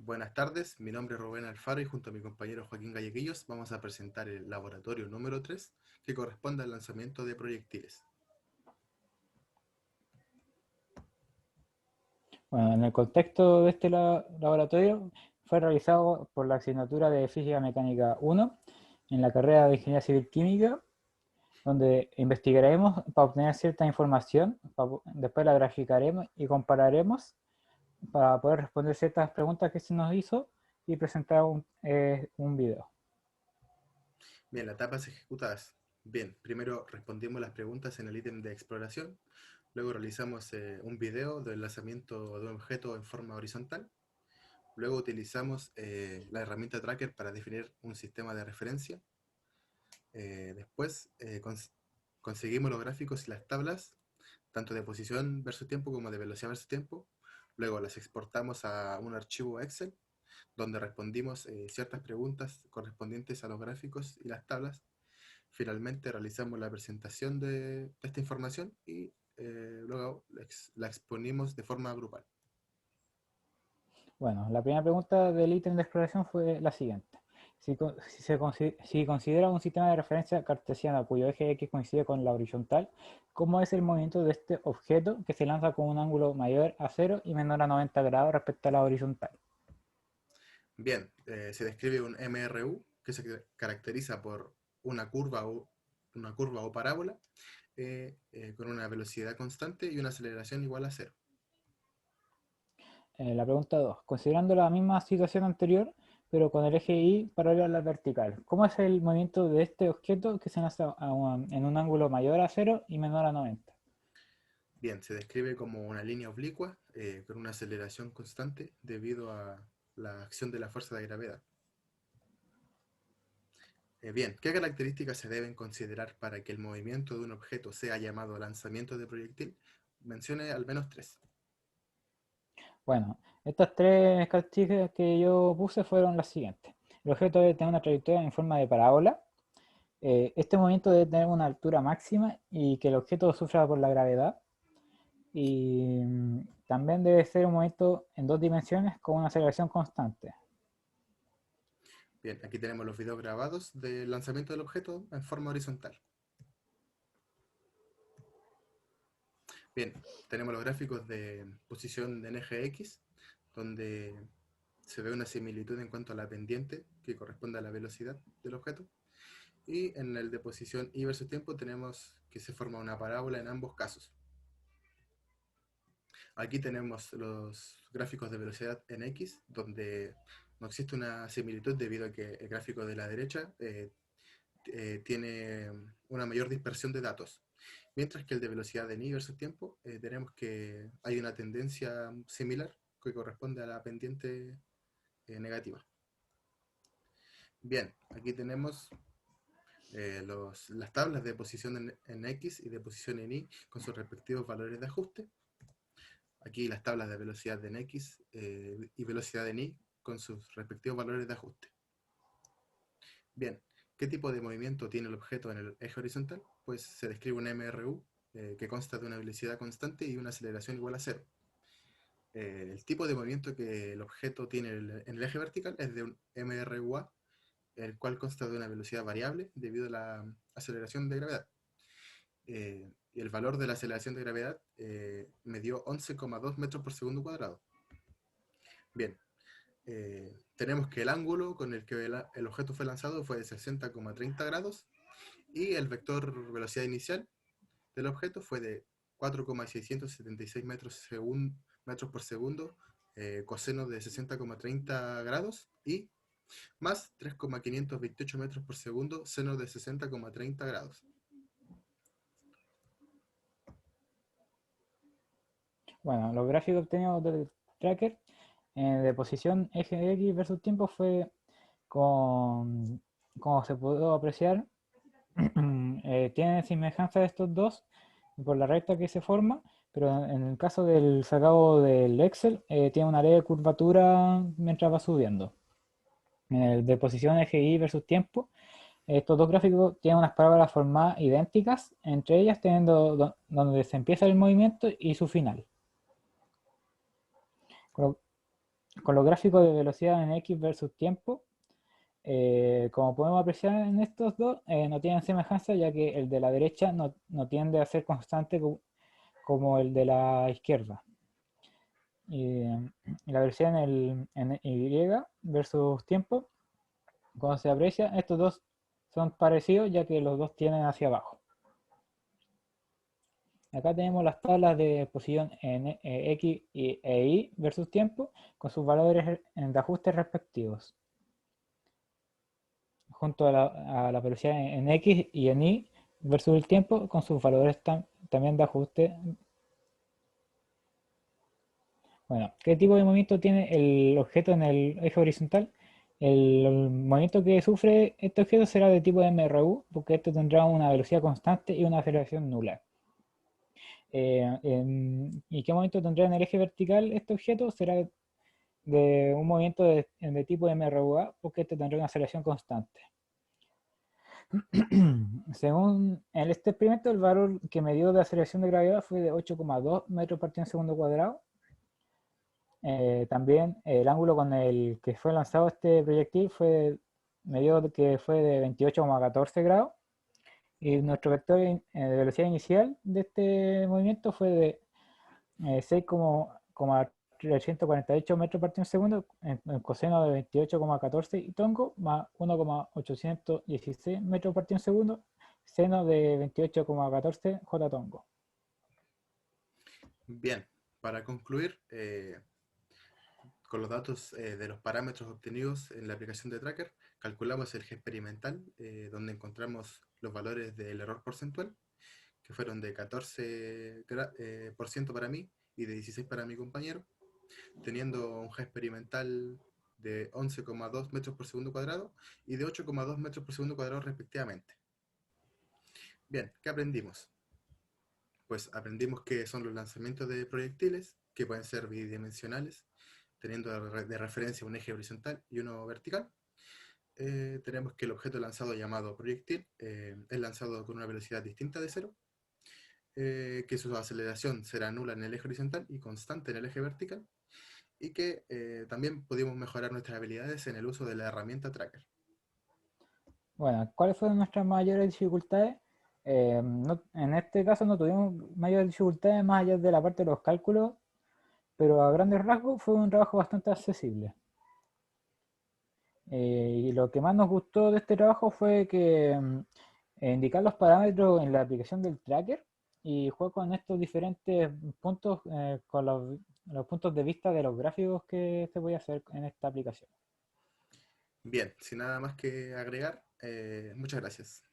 Buenas tardes, mi nombre es Rubén Alfaro y junto a mi compañero Joaquín Galleguillos vamos a presentar el laboratorio número 3 que corresponde al lanzamiento de proyectiles. Bueno, en el contexto de este laboratorio fue realizado por la asignatura de Física Mecánica 1 en la carrera de Ingeniería Civil Química, donde investigaremos para obtener cierta información, después la graficaremos y compararemos para poder responder ciertas preguntas que se nos hizo y presentar un video. Bien, las etapas ejecutadas. Bien, primero respondimos las preguntas en el ítem de exploración, luego realizamos un video del lanzamiento de un objeto en forma horizontal, luego utilizamos la herramienta Tracker para definir un sistema de referencia, después conseguimos los gráficos y las tablas tanto de posición versus tiempo como de velocidad versus tiempo. Luego las exportamos a un archivo Excel donde respondimos ciertas preguntas correspondientes a los gráficos y las tablas. Finalmente realizamos la presentación de esta información y luego la exponimos de forma grupal. Bueno, la primera pregunta del ítem de exploración fue la siguiente. Si considera un sistema de referencia cartesiano cuyo eje X coincide con la horizontal, ¿cómo es el movimiento de este objeto que se lanza con un ángulo mayor a 0 y menor a 90 grados respecto a la horizontal? Bien, se describe un MRU que se caracteriza por una curva o parábola con una velocidad constante y una aceleración igual a cero. La pregunta 2. Considerando la misma situación anterior, pero con el eje Y paralelo a la vertical, ¿cómo es el movimiento de este objeto que se lanza en un ángulo mayor a 0 y menor a 90? Bien, se describe como una línea oblicua con una aceleración constante debido a la acción de la fuerza de gravedad. Bien, ¿qué características se deben considerar para que el movimiento de un objeto sea llamado lanzamiento de proyectil? Mencione al menos tres. Bueno, estas tres características que yo puse fueron las siguientes. El objeto debe tener una trayectoria en forma de parábola. Este movimiento debe tener una altura máxima y que el objeto sufra por la gravedad. Y también debe ser un movimiento en dos dimensiones con una aceleración constante. Bien, aquí tenemos los videos grabados del lanzamiento del objeto en forma horizontal. Bien, tenemos los gráficos de posición en eje X, donde se ve una similitud en cuanto a la pendiente que corresponde a la velocidad del objeto. Y en el de posición Y versus tiempo tenemos que se forma una parábola en ambos casos. Aquí tenemos los gráficos de velocidad en X, donde no existe una similitud debido a que el gráfico de la derecha tiene una mayor dispersión de datos. Mientras que el de velocidad en Y versus tiempo, tenemos que hay una tendencia similar que corresponde a la pendiente negativa. Bien, aquí tenemos las tablas de posición en X y de posición en Y con sus respectivos valores de ajuste. Aquí las tablas de velocidad en X y velocidad en Y con sus respectivos valores de ajuste. Bien, ¿qué tipo de movimiento tiene el objeto en el eje horizontal? Pues se describe un MRU que consta de una velocidad constante y una aceleración igual a cero. El tipo de movimiento que el objeto tiene en el eje vertical es de un MRUA, el cual consta de una velocidad variable debido a la aceleración de gravedad. Y el valor de la aceleración de gravedad me dio 11,2 metros por segundo cuadrado. Bien, tenemos que el ángulo con el que el objeto fue lanzado fue de 60,30 grados y el vector velocidad inicial del objeto fue de 4,676 metros por segundo, coseno de 60,30 grados y más 3,528 metros por segundo, seno de 60,30 grados. Bueno, los gráficos obtenidos del tracker de posición eje X versus tiempo fue como se pudo apreciar, tienen semejanza de estos dos por la recta que se forma, pero en el caso del sacado del Excel, tiene una leve curvatura mientras va subiendo. En el de posición eje Y versus tiempo, estos dos gráficos tienen unas parábolas formadas idénticas, entre ellas teniendo donde se empieza el movimiento y su final. con los gráficos de velocidad en X versus tiempo, como podemos apreciar en estos dos, no tienen semejanza, ya que el de la derecha no tiende a ser constante como el de la izquierda. Y la velocidad en Y versus tiempo, cuando se aprecia, estos dos son parecidos, ya que los dos tienden hacia abajo. Acá tenemos las tablas de posición en X e Y versus tiempo, con sus valores de ajustes respectivos, junto a la velocidad en X y en Y versus el tiempo, con sus valores también de ajuste. Bueno, ¿qué tipo de movimiento tiene el objeto en el eje horizontal? El movimiento que sufre este objeto será de tipo MRU, porque este tendrá una velocidad constante y una aceleración nula. ¿Y qué movimiento tendrá en el eje vertical este objeto? Será de un movimiento de tipo MRUA, porque este tendrá una aceleración constante. Según este experimento, el valor que me dio de aceleración de gravedad fue de 8,2 metros por segundo cuadrado. También el ángulo con el que fue lanzado este proyectil me dio que fue de 28,14 grados. Y nuestro vector de velocidad inicial de este movimiento fue de 6,348 metros por segundo en coseno de 28,14 y tongo, más 1,816 metros por segundo, seno de 28,14 j tongo. Bien, para concluir, con los datos de los parámetros obtenidos en la aplicación de Tracker, calculamos el G experimental, donde encontramos los valores del error porcentual, que fueron de 14% para mí y de 16% para mi compañero, teniendo un G experimental de 11,2 metros por segundo cuadrado y de 8,2 metros por segundo cuadrado respectivamente. Bien, ¿qué aprendimos? Pues aprendimos que son los lanzamientos de proyectiles, que pueden ser bidimensionales, teniendo de referencia un eje horizontal y uno vertical. Tenemos que el objeto lanzado llamado proyectil es lanzado con una velocidad distinta de cero, que su aceleración será nula en el eje horizontal y constante en el eje vertical, y que también pudimos mejorar nuestras habilidades en el uso de la herramienta Tracker. Bueno, ¿cuáles fueron nuestras mayores dificultades? En este caso no tuvimos mayores dificultades más allá de la parte de los cálculos, pero a grandes rasgos fue un trabajo bastante accesible. Y lo que más nos gustó de este trabajo fue que indicar los parámetros en la aplicación del tracker y jugar con estos diferentes puntos, con los puntos de vista de los gráficos que se puede hacer en esta aplicación. Bien, sin nada más que agregar, muchas gracias.